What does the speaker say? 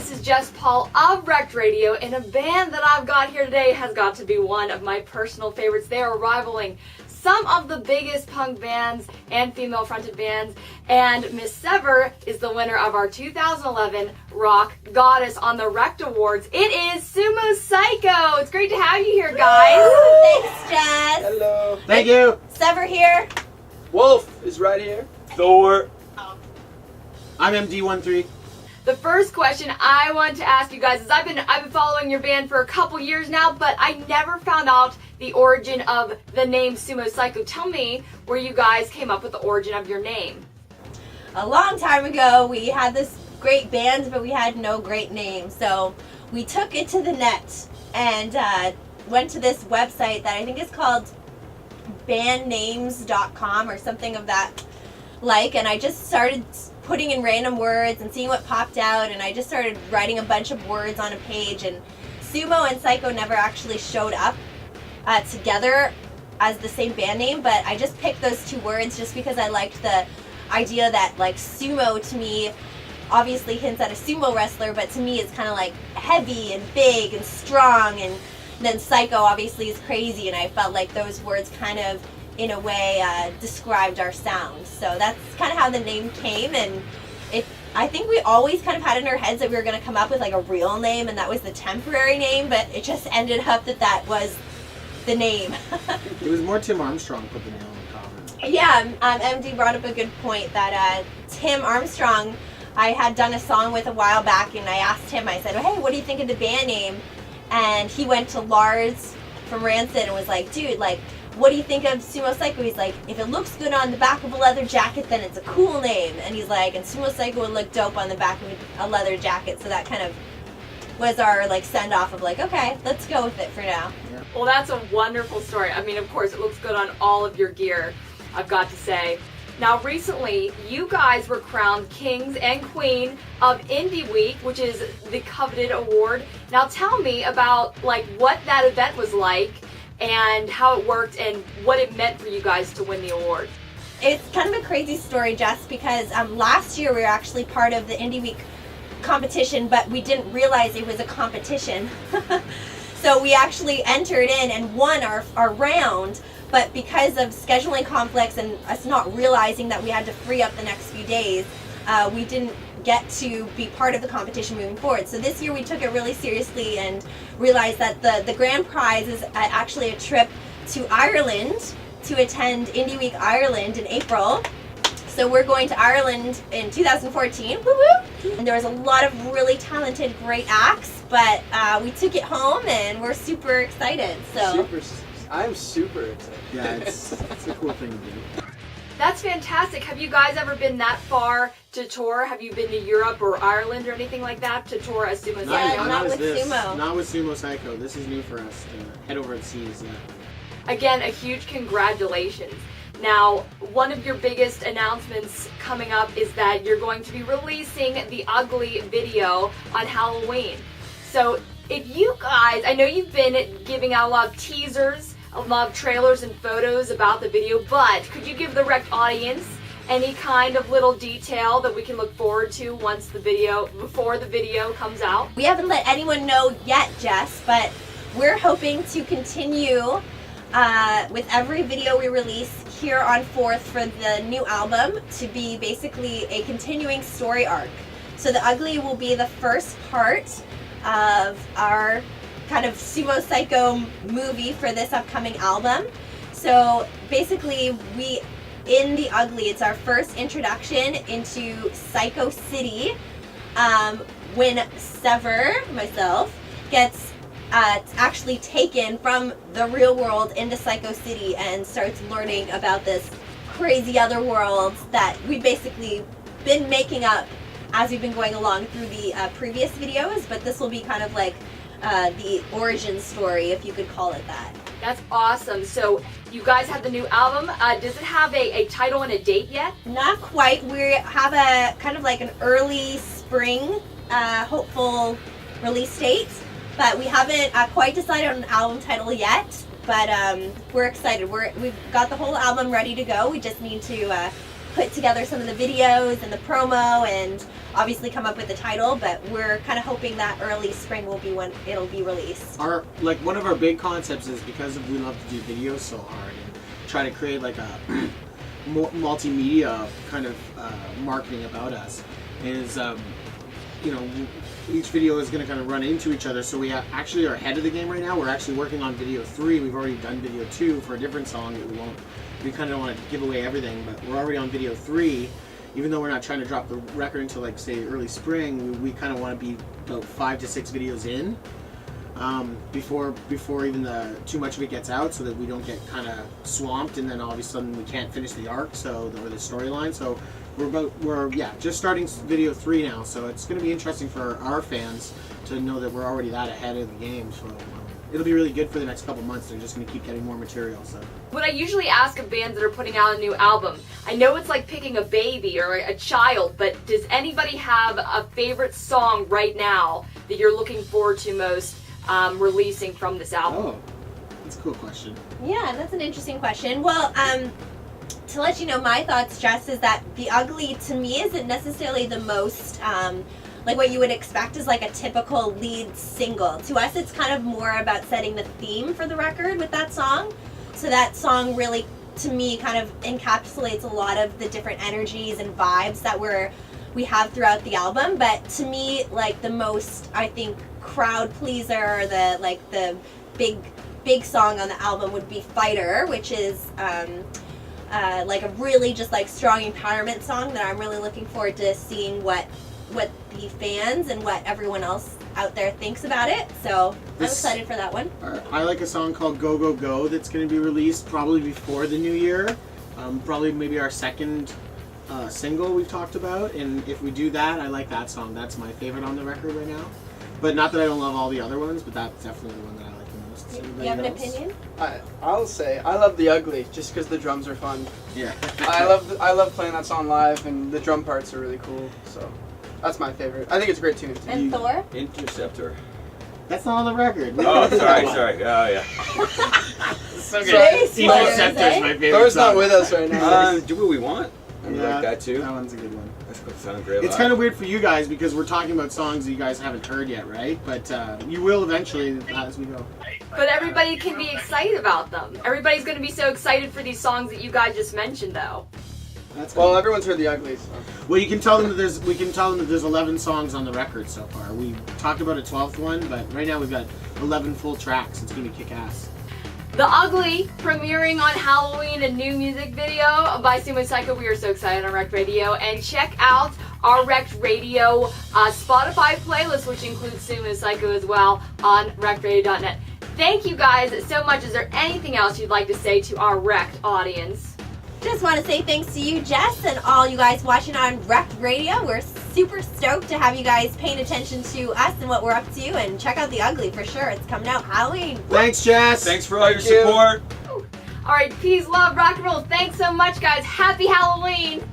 this is Jess Paul of Wrecked Radio, and a band that I've got here today has got to be one of my personal favorites. They are rivaling some of the biggest punk bands and female-fronted bands, and Miss Sever is the winner of our 2011 Rock Goddess on the Wrecked Awards. It is Sumo Cyco. It's great to have you here, guys. Woo! Thanks, Jess. Hello. Thank you. Sever here. Wolf is right here. Thor. I'm MD13. The first question I want to ask you guys is I've been following your band for a couple years now, but I never found out the origin of the name Sumo Cyco. Tell me where you guys came up with the origin of your name. A long time ago, we had this great band, but we had no great name. So we took it to the net and went to this website that I think is called bandnames.com or something of that like, and I just started putting in random words and seeing what popped out, and I just started writing a bunch of words on a page, and Sumo and Cyco never actually showed up together as the same band name, but I just picked those two words just because I liked the idea that, like, sumo to me obviously hints at a sumo wrestler, but to me it's kind of like heavy and big and strong, and then Cyco obviously is crazy, and I felt like those words kind of in a way described our sound. So that's kind of how the name came, and I think we always kind of had in our heads that we were going to come up with like a real name, and that was the temporary name, but it just ended up that was the name. It was more Tim Armstrong put the nail in the coffin. Yeah, MD brought up a good point that Tim Armstrong, I had done a song with a while back, and I asked him, I said, hey, what do you think of the band name? And he went to Lars from Rancid and was like, dude, like, what do you think of Sumo Cyco? He's like, if it looks good on the back of a leather jacket, then it's a cool name. And he's like, and Sumo Cyco would look dope on the back of a leather jacket. So that kind of was our like send off of like, okay, let's go with it for now. Yeah. Well, that's a wonderful story. I mean, of course, it looks good on all of your gear, I've got to say. Now, recently, you guys were crowned Kings and Queen of Indie Week, which is the coveted award. Now, tell me about like what that event was like, and how it worked and what it meant for you guys to win the award. It's kind of a crazy story, Jess, because last year we were actually part of the Indie Week competition, but we didn't realize it was a competition. So we actually entered in and won our round, but because of scheduling conflicts and us not realizing that we had to free up the next few days, we didn't get to be part of the competition moving forward. So this year we took it really seriously and realized that the grand prize is actually a trip to Ireland to attend Indie Week Ireland in April. So we're going to Ireland in 2014, woo-woo! And there was a lot of really talented, great acts, but we took it home and we're super excited. So I'm super excited. Yeah, it's a cool thing to do. That's fantastic. Have you guys ever been that far to tour? Have you been to Europe or Ireland or anything like that to tour as Sumo Cyco? Yeah, not as with this. Sumo. Not with Sumo Cyco. This is new for us to head overseas. Yeah. Again, a huge congratulations. Now, one of your biggest announcements coming up is that you're going to be releasing the Ugly video on Halloween. So if you guys, I know you've been giving out a lot of teasers, a lot of trailers and photos about the video, but could you give the Wrecked audience any kind of little detail that we can look forward to before the video comes out? we haven't let anyone know yet, Jess, but we're hoping to continue with every video we release here on 4th for the new album to be basically a continuing story arc. So the Ugly will be the first part of our kind of Sumo Cyco movie for this upcoming album. So basically in the Ugly, it's our first introduction into Cyco City, when Sever, myself, gets actually taken from the real world into Cyco City and starts learning about this crazy other world that we've basically been making up as we've been going along through the previous videos, but this will be kind of like the origin story, if you could call it that. That's awesome. So you guys have the new album. Does it have a title and a date yet? Not quite. We have a kind of like an early spring hopeful release date, but we haven't quite decided on an album title yet. But we're excited. We've got the whole album ready to go. We just need to put together some of the videos and the promo and obviously come up with the title, but we're kind of hoping that early spring will be when it'll be released. One of our big concepts is because we love to do videos so hard and try to create like a multimedia kind of marketing about us is each video is going to kind of run into each other, so we actually are ahead of the game right now. We're actually working on video 3. We've already done video 2 for a different song that we kind of don't want to give away everything, but we're already on video 3. Even though we're not trying to drop the record until like say early spring, we kind of want to be about 5 to 6 videos in before even too much of it gets out, so that we don't get kind of swamped and then all of a sudden we can't finish the arc or the storyline. So we're just starting video 3 now, so it's going to be interesting for our fans to know that we're already that ahead of the game. So it'll be really good for the next couple months. They're just going to keep getting more material. So what I usually ask of bands that are putting out a new album, I know it's like picking a baby or a child, but does anybody have a favorite song right now that you're looking forward to most releasing from this album? Oh, that's a cool question. Yeah, that's an interesting question. Well, to let you know my thoughts, Jess, is that The Ugly to me isn't necessarily the most like what you would expect is like a typical lead single. To us, it's kind of more about setting the theme for the record with that song. So that song really, to me, kind of encapsulates a lot of the different energies and vibes that we have throughout the album. But to me, like the most, I think, crowd pleaser, the big song on the album would be Fighter, which is like a really just like strong empowerment song that I'm really looking forward to seeing what the fans and what everyone else out there thinks about it. So I'm excited for that one. I like a song called Go Go Go that's going to be released probably before the new year. Probably maybe our second single we've talked about, and if we do that, I like that song. That's my favorite on the record right now. But not that I don't love all the other ones, but that's definitely the one that I like the most. Do you have an opinion? I'll say I love The Ugly just because the drums are fun. Yeah. I love playing that song live, and the drum parts are really cool. So that's my favorite. I think it's a great tune. And Thor? Interceptor. That's not on the record. Oh, sorry. Oh, yeah. So Space good. Brothers, Interceptor's eh? my favorite Thor's song. not with us right now. Do what we want. I like that too. That one's a good one. That's going to sound great. It's kind of weird for you guys because we're talking about songs that you guys haven't heard yet, right? But you will eventually as we go. But everybody can be excited about them. Everybody's going to be so excited for these songs that you guys just mentioned, though. That's Well, cool. everyone's heard The Ugly. So. Well, you can tell them that we can tell them that there's 11 songs on the record so far. We talked about a 12th one, but right now we've got 11 full tracks. It's gonna be kick-ass. The Ugly, premiering on Halloween, a new music video by Sumo Cyco. We are so excited on Rect Radio. And check out our Rect Radio Spotify playlist, which includes Sumo Cyco as well, on rectradio.net. Thank you guys so much. Is there anything else you'd like to say to our Rect audience? Just want to say thanks to you, Jess, and all you guys watching on Rect Radio. We're super stoked to have you guys paying attention to us and what we're up to, and check out The Ugly for sure. It's coming out Halloween. Thanks, Jess. Thanks for all your Thank you. support. All right, peace, love, rock and roll. Thanks so much, guys. Happy Halloween.